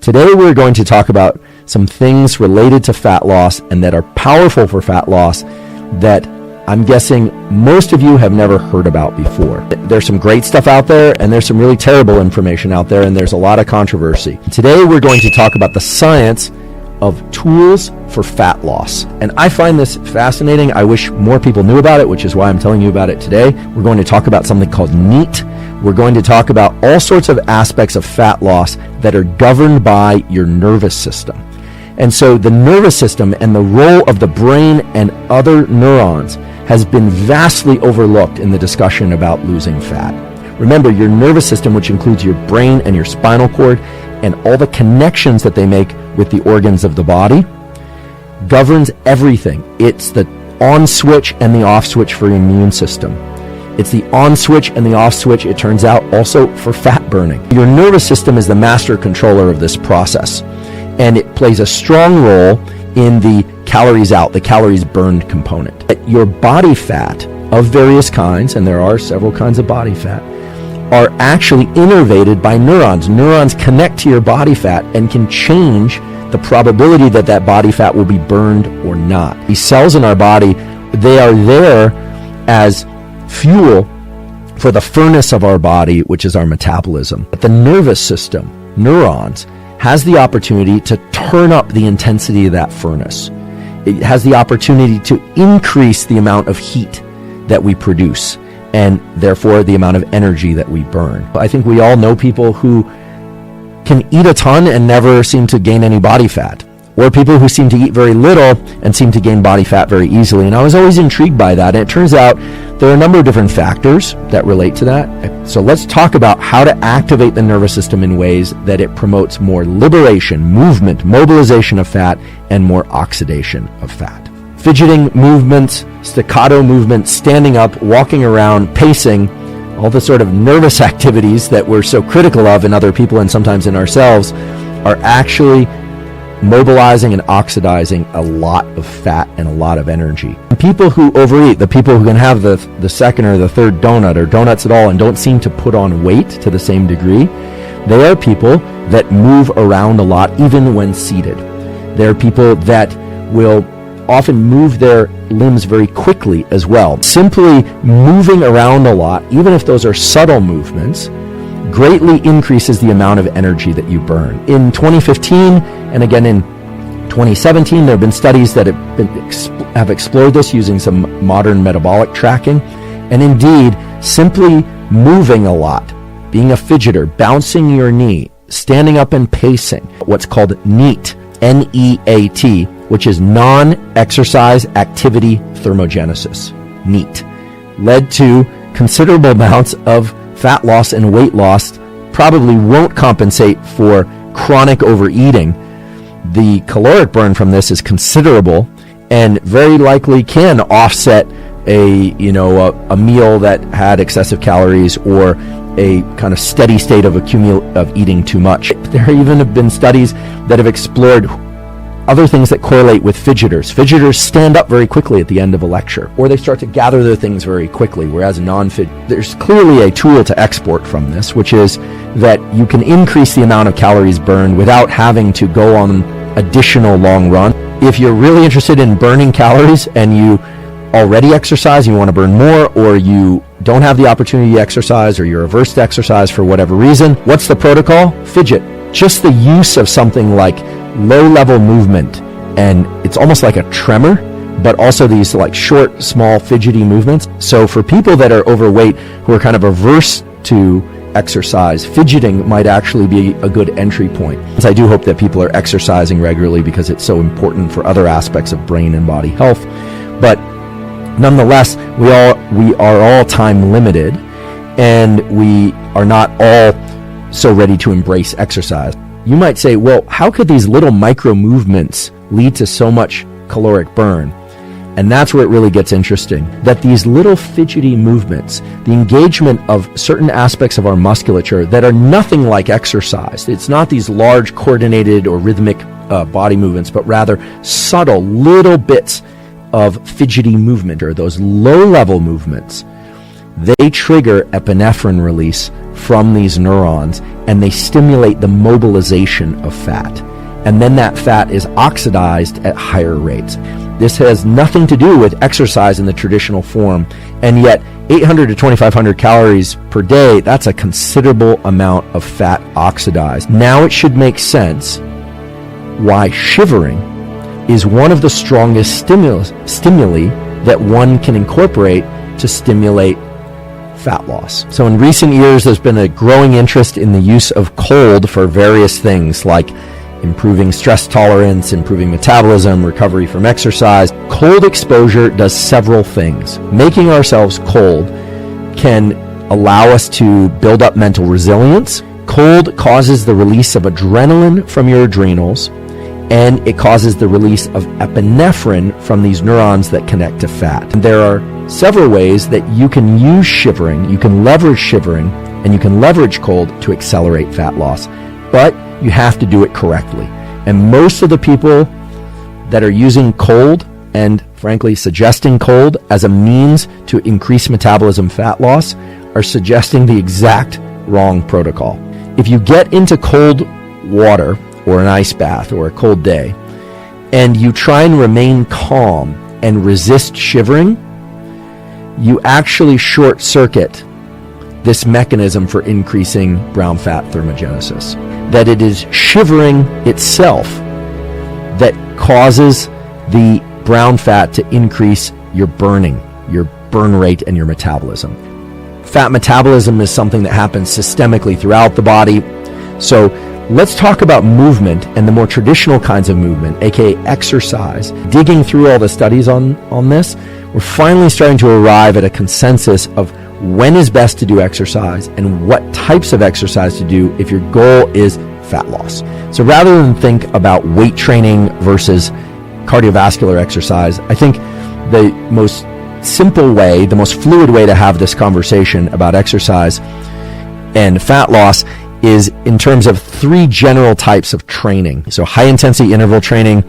Today we're going to talk about some things related to fat loss and that are powerful for fat loss that I'm guessing most of you have never heard about before. There's some great stuff out there and there's some really terrible information out there and there's a lot of controversy. Today we're going to talk about the science of tools for fat loss. And I find this fascinating. I wish more people knew about it, which is why I'm telling you about it today. We're going to talk about something called NEAT. We're going to talk about all sorts of aspects of fat loss that are governed by your nervous system. And so the nervous system and the role of the brain and other neurons has been vastly overlooked in the discussion about losing fat. Remember, your nervous system, which includes your brain and your spinal cord and all the connections that they make with the organs of the body, governs everything. It's the on switch and the off switch for your immune system. It's the on switch and the off switch, it turns out, also for fat burning. Your nervous system is the master controller of this process, and it plays a strong role in the calories out, the calories burned component. Your body fat of various kinds, and there are several kinds of body fat, are actually innervated by neurons. Neurons connect to your body fat and can change the probability that that body fat will be burned or not. These cells in our body, they are there as fuel for the furnace of our body, which is our metabolism. But the nervous system, neurons, has the opportunity to turn up the intensity of that furnace. It has the opportunity to increase the amount of heat that we produce and therefore the amount of energy that we burn. I think we all know people who can eat a ton and never seem to gain any body fat, or people who seem to eat very little and seem to gain body fat very easily. And I was always intrigued by that. And it turns out there are a number of different factors that relate to that. So let's talk about how to activate the nervous system in ways that it promotes more liberation, movement, mobilization of fat, and more oxidation of fat. Fidgeting movements, staccato movements, standing up, walking around, pacing, all the sort of nervous activities that we're so critical of in other people and sometimes in ourselves are actually mobilizing and oxidizing a lot of fat and a lot of energy. People who overeat, the people who can have the second or the third donut or donuts at all and don't seem to put on weight to the same degree, they are people that move around a lot even when seated. They're people that will often move their limbs very quickly as well. Simply moving around a lot, even if those are subtle movements, greatly increases the amount of energy that you burn. In 2015 and again in 2017, there have been studies that have explored this using some modern metabolic tracking. And indeed, simply moving a lot, being a fidgeter, bouncing your knee, standing up and pacing, what's called NEAT, N-E-A-T, which is non-exercise activity thermogenesis, NEAT, led to considerable amounts of fat loss and weight loss. Probably won't compensate for chronic overeating. The caloric burn from this is considerable and very likely can offset a meal that had excessive calories or a kind of steady state of eating too much. There even have been studies that have explored other things that correlate with fidgeters. Fidgeters stand up very quickly at the end of a lecture, or they start to gather their things very quickly, whereas there's clearly a tool to export from this, which is that you can increase the amount of calories burned without having to go on additional long run. If you're really interested in burning calories and you already exercise, you want to burn more, or you don't have the opportunity to exercise, or you're averse to exercise for whatever reason, what's the protocol? Fidget. Just the use of something like low-level movement, and it's almost like a tremor, but also these like short, small, fidgety movements. So for people that are overweight who are kind of averse to exercise, fidgeting might actually be a good entry point. So I do hope that people are exercising regularly because it's so important for other aspects of brain and body health. But nonetheless, we are all time limited, and we are not all so ready to embrace exercise. You might say, well, how could these little micro movements lead to so much caloric burn? And that's where it really gets interesting, that these little fidgety movements, the engagement of certain aspects of our musculature that are nothing like exercise. It's not these large coordinated or rhythmic body movements, but rather subtle little bits of fidgety movement, or those low-level movements, they trigger epinephrine release from these neurons, and they stimulate the mobilization of fat. And then that fat is oxidized at higher rates. This has nothing to do with exercise in the traditional form, and yet 800 to 2,500 calories per day, that's a considerable amount of fat oxidized. Now it should make sense why shivering is one of the strongest stimuli that one can incorporate to stimulate fat loss. So in recent years, there's been a growing interest in the use of cold for various things like improving stress tolerance, improving metabolism, recovery from exercise. Cold exposure does several things. Making ourselves cold can allow us to build up mental resilience. Cold causes the release of adrenaline from your adrenals, and it causes the release of epinephrine from these neurons that connect to fat. And there are several ways that you can use shivering, you can leverage shivering, and you can leverage cold to accelerate fat loss. But you have to do it correctly. And most of the people that are using cold and frankly suggesting cold as a means to increase metabolism fat loss are suggesting the exact wrong protocol. If you get into cold water or an ice bath or a cold day and you try and remain calm and resist shivering, you actually short circuit this mechanism for increasing brown fat thermogenesis. That it is shivering itself that causes the brown fat to increase your burning, your burn rate, and your metabolism. Fat metabolism is something that happens systemically throughout the body. So let's talk about movement and the more traditional kinds of movement, aka exercise. Digging through all the studies on this, we're finally starting to arrive at a consensus of when is best to do exercise and what types of exercise to do if your goal is fat loss. So rather than think about weight training versus cardiovascular exercise, I think the most simple way, the most fluid way to have this conversation about exercise and fat loss is in terms of three general types of training. So high intensity interval training,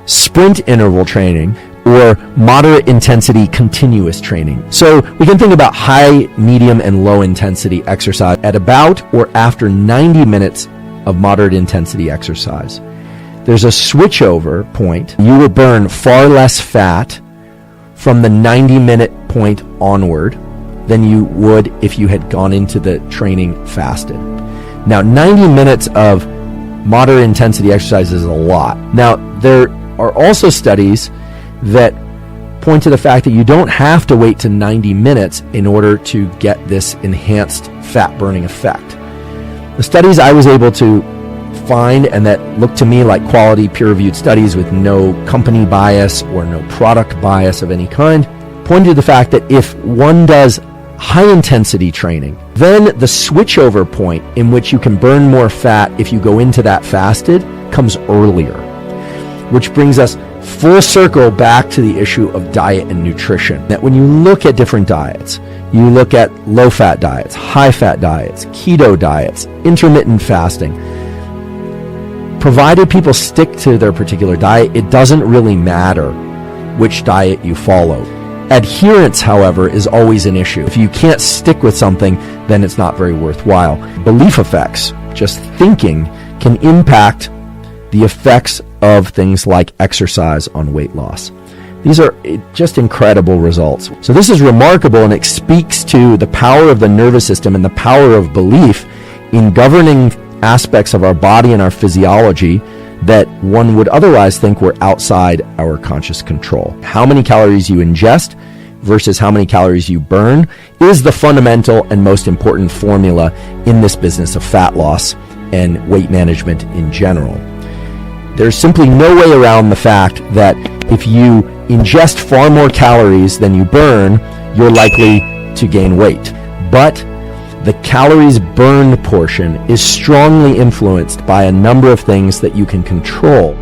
sprint interval training, or moderate intensity continuous training. So we can think about high, medium, and low intensity exercise at about or after 90 minutes of moderate intensity exercise. There's a switchover point. You will burn far less fat from the 90-minute point onward than you would if you had gone into the training fasted. Now, 90 minutes of moderate intensity exercise is a lot. Now, there are also studies that point to the fact that you don't have to wait to 90 minutes in order to get this enhanced fat burning effect. The studies I was able to find and that looked to me like quality peer-reviewed studies with no company bias or no product bias of any kind pointed to the fact that if one does high intensity training, then the switchover point in which you can burn more fat if you go into that fasted comes earlier, which brings us full circle back to the issue of diet and nutrition. That when you look at different diets, you look at low-fat diets, high-fat diets, keto diets, intermittent fasting, provided people stick to their particular diet, it doesn't really matter which diet you follow. Adherence, however, is always an issue. If you can't stick with something, then it's not very worthwhile. Belief effects, just thinking, can impact the effects of things like exercise on weight loss. These are just incredible results. So this is remarkable, and it speaks to the power of the nervous system and the power of belief in governing aspects of our body and our physiology that one would otherwise think were outside our conscious control. How many calories you ingest versus how many calories you burn is the fundamental and most important formula in this business of fat loss and weight management in general. There's simply no way around the fact that if you ingest far more calories than you burn, you're likely to gain weight. But the calories burned portion is strongly influenced by a number of things that you can control.